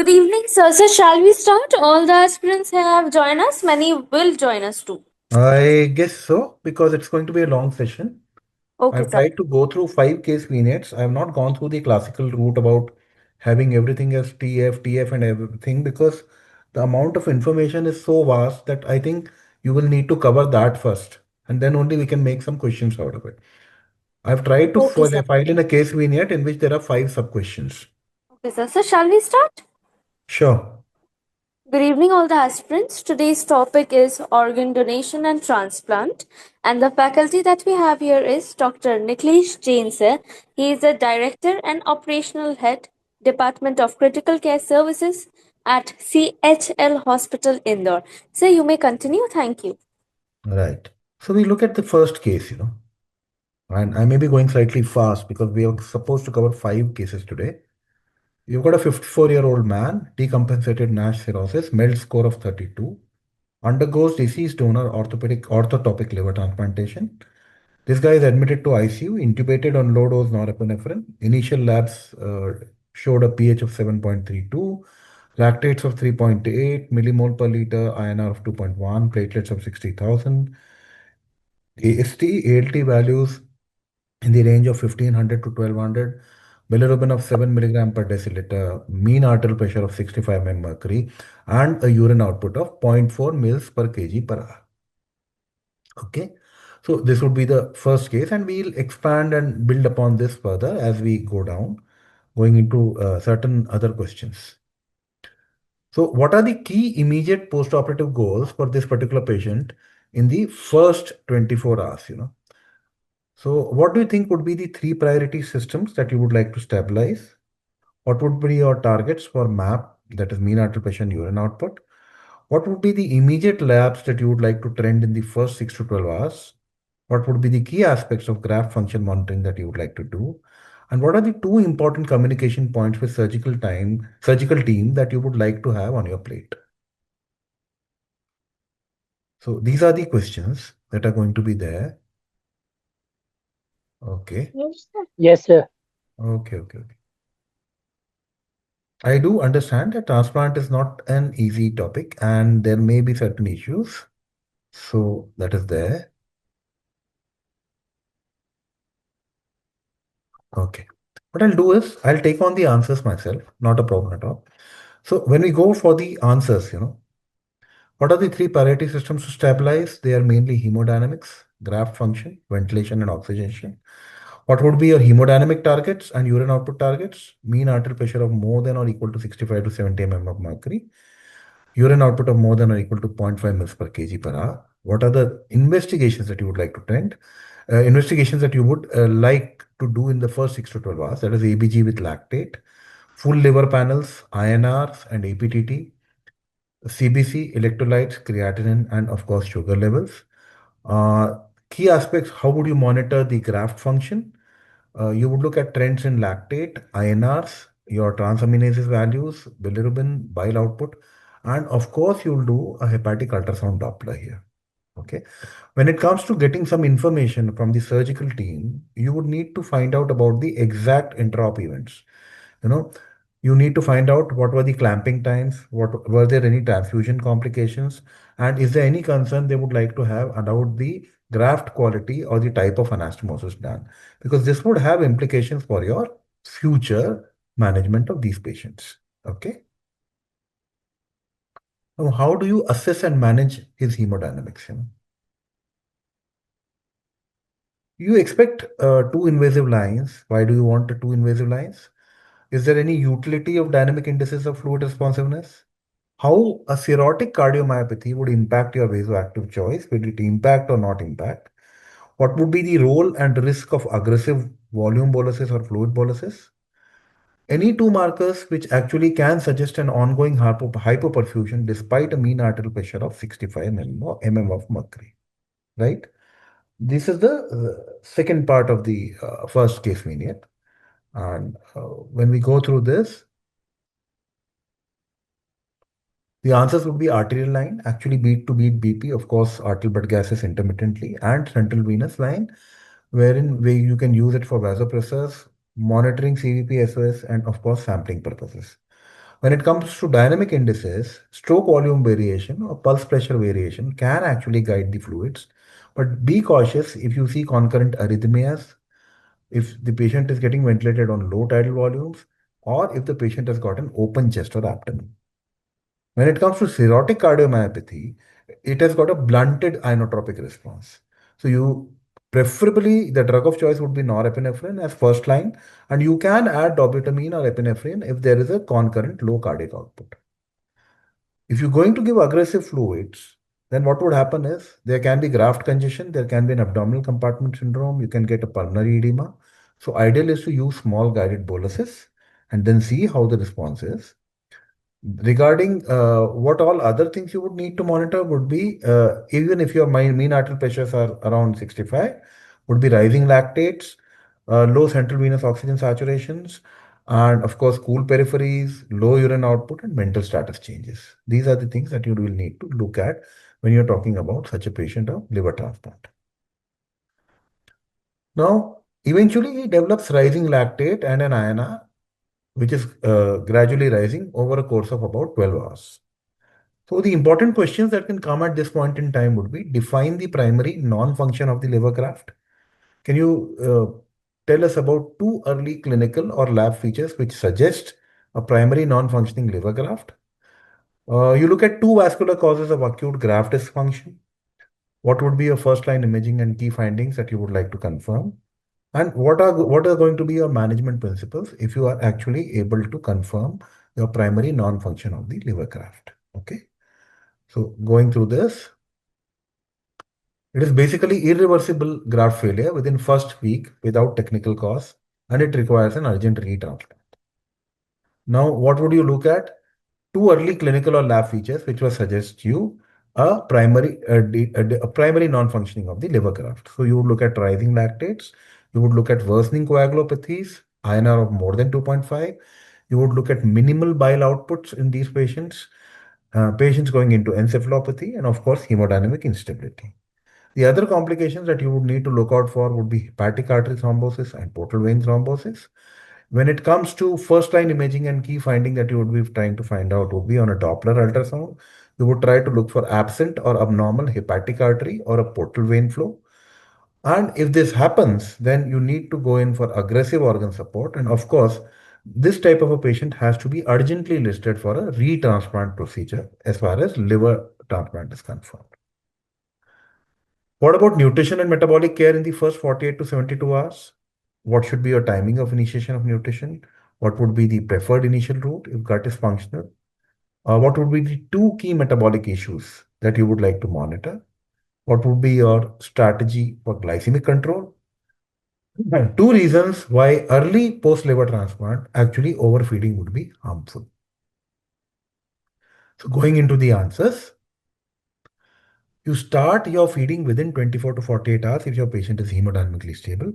Good evening, sir. So, shall we start? All the aspirants have joined us. Many will join us too. I guess so, because it's going to be a long session. Okay, I've sir. tried to go through five case vignettes. I have not gone through the classical route about having everything as TF and everything because the amount of information is so vast that I think you will need to cover that first, and then only we can make some questions out of it. I've tried to Okay, sir. file in a case vignette in which there are five sub questions. Okay, sir. So, shall we start? Sure. Good evening, all the aspirants. Today's topic is organ donation and transplant. And the faculty that we have here is Dr. Nikhilesh Jain, sir. He is the Director and Operational Head, Department of Critical Care Services at CHL Hospital, Indore. Sir, you may continue. Thank you. Right. So we look at the first case. And I may be going slightly fast because we are supposed to cover five cases today. You've got a 54-year-old man, decompensated NASH cirrhosis, MELD score of 32, undergoes deceased donor orthotopic liver transplantation. This guy is admitted to ICU, intubated on low dose norepinephrine. Initial labs showed a pH of 7.32, lactates of 3.8, millimole per liter, INR of 2.1, platelets of 60,000, AST, ALT values in the range of 1500 to 1200, bilirubin of 7 milligram per deciliter, mean arterial pressure of 65 mm mercury, and a urine output of zero point 0.4 mils per kg per hour. Okay, so this would be the first case, and we'll expand and build upon this further as we go down, going into certain other questions. So, what are the key immediate post-operative goals for this particular patient in the first 24 hours? So, what do you think would be the three priority systems that you would like to stabilize? What would be your targets for MAP, that is mean arterial pressure and urine output? What would be the immediate labs that you would like to trend in the first 6 to 12 hours? What would be the key aspects of graft function monitoring that you would like to do? And what are the two important communication points with surgical team that you would like to have on your plate? So these are the questions that are going to be there. Okay. Yes, sir. Yes, sir. Okay. I do understand that transplant is not an easy topic and there may be certain issues. So that is there. Okay. What I'll do is I'll take on the answers myself, not a problem at all. So when we go for the answers, what are the three priority systems to stabilize? They are mainly hemodynamics, graft function, ventilation, and oxygenation. What would be your hemodynamic targets and urine output targets? Mean arterial pressure of more than or equal to 65 to 70 mm of mercury. Urine output of more than or equal to zero point 0.5 mils per kg per hour. What are the investigations that you would like to trend? Investigations that you would like to do in the first 6 to 12 hours, that is ABG with lactate, full liver panels, INRs, and APTT, CBC, electrolytes, creatinine, and of course, sugar levels. Uh, Key aspects, how would you monitor the graft function? You would look at trends in lactate, INRs, your transaminases values, bilirubin, bile output, and of course, you'll do a hepatic ultrasound Doppler here. Okay. When it comes to getting some information from the surgical team, you would need to find out about the exact interop events. You know, you need to find out what were the clamping times, what were there any transfusion complications, and is there any concern they would like to have about the graft quality or the type of anastomosis done, because this would have implications for your future management of these patients. Okay. Now, how do you assess and manage his hemodynamics? You expect two invasive lines. Why do you want two invasive lines? Is there any utility of dynamic indices of fluid responsiveness? How a cirrhotic cardiomyopathy would impact your vasoactive choice? Will it impact or not impact? What would be the role and risk of aggressive volume boluses or fluid boluses? Any two markers which actually can suggest an ongoing hypoperfusion despite a mean arterial pressure of 65 mm of mercury, right? This is the second part of the first case vignette. And when we go through this, the answers would be arterial line, actually beat to beat BP, of course, arterial blood gases intermittently, and central venous line, wherein you can use it for vasopressors, monitoring CVP SOS, and of course, sampling purposes. When it comes to dynamic indices, stroke volume variation or pulse pressure variation can actually guide the fluids. But be cautious if you see concurrent arrhythmias, if the patient is getting ventilated on low tidal volumes, or if the patient has got an open chest or abdomen. When it comes to cirrhotic cardiomyopathy, it has got a blunted inotropic response. So you preferably the drug of choice would be norepinephrine as first line, and you can add dobutamine or epinephrine if there is a concurrent low cardiac output. If you're going to give aggressive fluids, then what would happen is there can be graft congestion, there can be an abdominal compartment syndrome, you can get a pulmonary edema. So ideal is to use small guided boluses and then see how the response is. Regarding what all other things you would need to monitor would be even if your mean arterial pressures are around 65, would be rising lactates, low central venous oxygen saturations, and of course, cool peripheries, low urine output, and mental status changes. These are the things that you will need to look at when you're talking about such a patient of liver transplant. Now, eventually, he develops rising lactate and an INR, which is gradually rising over a course of about 12 hours. So the important questions that can come at this point in time would be define the primary non-function of the liver graft. Can you tell us about two early clinical or lab features which suggest a primary non-functioning liver graft? You look at two vascular causes of acute graft dysfunction. What would be your first line imaging and key findings that you would like to confirm? And what are going to be your management principles if you are actually able to confirm your primary non-function of the liver graft? Okay. So going through this, it is basically irreversible graft failure within first week without technical cause, and it requires an urgent retransplant. Now, what would you look at? Two early clinical or lab features which will suggest you a primary non-functioning of the liver graft. So you would look at rising lactates, you would look at worsening coagulopathies, INR of more than 2.5. You would look at minimal bile outputs in these patients, patients going into encephalopathy, and of course, hemodynamic instability. The other complications that you would need to look out for would be hepatic artery thrombosis and portal vein thrombosis. When it comes to first line imaging and key finding that you would be trying to find out would be on a Doppler ultrasound. You would try to look for absent or abnormal hepatic artery or a portal vein flow. And if this happens, then you need to go in for aggressive organ support. And of course, this type of a patient has to be urgently listed for a retransplant procedure as far as liver transplant is concerned. What about nutrition and metabolic care in the first 48 to 72 hours? What should be your timing of initiation of nutrition? What would be the preferred initial route if gut is functional? What would be the two key metabolic issues that you would like to monitor? What would be your strategy for glycemic control? And two reasons why early post liver transplant actually overfeeding would be harmful. So, going into the answers, you start your feeding within 24 to 48 hours if your patient is hemodynamically stable.